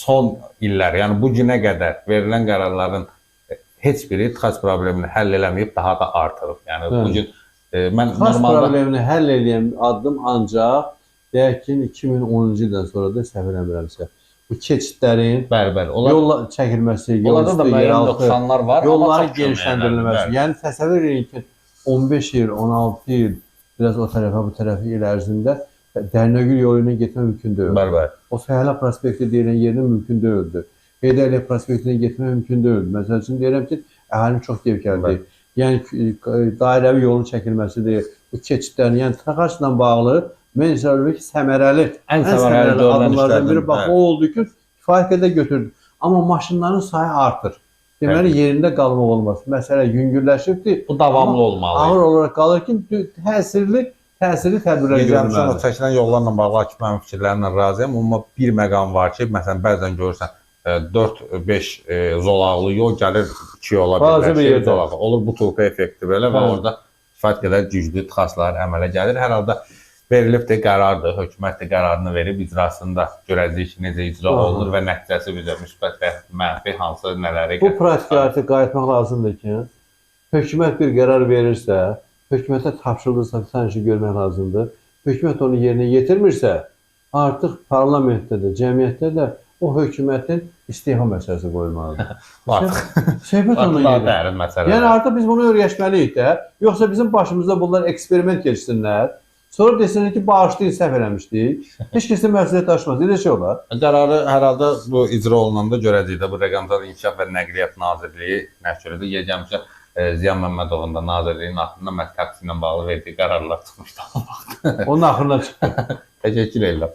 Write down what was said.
son illər, yəni bu günə qədər verilən qərarların heç biri tıxac problemini həll eləməyib, daha da artırıb. Yəni bu gün mən tıxac normalda problemini həll edən addım ancaq deyək ki 2010-cu ildən sonra da səhv eləmirəmsə bu keçidlərin bəli, yol çəkilməsi, yol onlarda da müəyyən nöqsanlar var, yolların genişləndirilməsi. Yəni təsəvvür edin ki 15 il, 16 il biraz o tərəfə bu tərəfə il ərzində Dərnəgül yolu ilə getmək mümkün deyil. Bəli. O Fəhlə prospekti deyilən yerdə mümkün deyildi. Heydər Əliyev prospektinə getmək mümkün deyildi. Məsəl üçün deyirəm ki, əhalinin çox gevkəldir. Yəni dairəvi yolun çəkilməsidir, bu keçidlərin, yəni tıxacla bağlı mən hesab edirəm ki, səmərəli, ən səmərəli adımlardan biri bax o oldu ki, kifayət qədər götürdü. Amma maşınların sayı artır. Deməli yerində qalmaq olmaz. Məsələ yüngülləşibdir. Bu davamlı olmalı. Ağır olaraq qalır ki, təsirli tədbirlər görülməlidir. Çəkilən yollarla bağlı Akif mənim fikirlərimlə razıyam. Amma bir məqam var ki, məsələn bəzən görürsən 4-5 zolaqlı yol gəlir 2 yola birləşir, zolağı. Olur butulka effekti belə və orada kifayət qədər güclü tıxaclar əmələ gəlir. Hər halda verilibdir, qərardır, hökumət də qərarını verib, icrasında görəcəyik ki, necə icra olunur və nəticəsi bizə müsbət və mənfi hansı nələri bu praktikaya qayıtmaq lazımdır ki, hökumət bir qərar verirsə, hökumətə tapşırılırsa sanki görmək lazımdır. Hökumət onu yerinə yetirmirsə, artıq parlamentdə də, cəmiyyətdə də o hökumətin istefa məsələsi qoyulmalıdır. Söhbət ona gedir. Yəni artıq biz bunu öyrəşməliyik də, yoxsa bizim başımızda bunlar eksperiment keçsinlər. Sonra desinlər ki, bağışlayın, səhv eləmişdik. Heç kəsin məsuliyyət daşımaz. Elə şey olar. Qərarı hər halda bu icra olunanda görəcəyik də bu Rəqəmsal İnkişaf və Nəqliyyat Nazirliyi nəşridir. Yecəmişə Ziya Məmmədovun da nazirliyin axırında məktəbçi ilə bağlı verdiyi qərarlar çıxmışdı. Onun axırına çıxdı. Təşəkkür edirəm.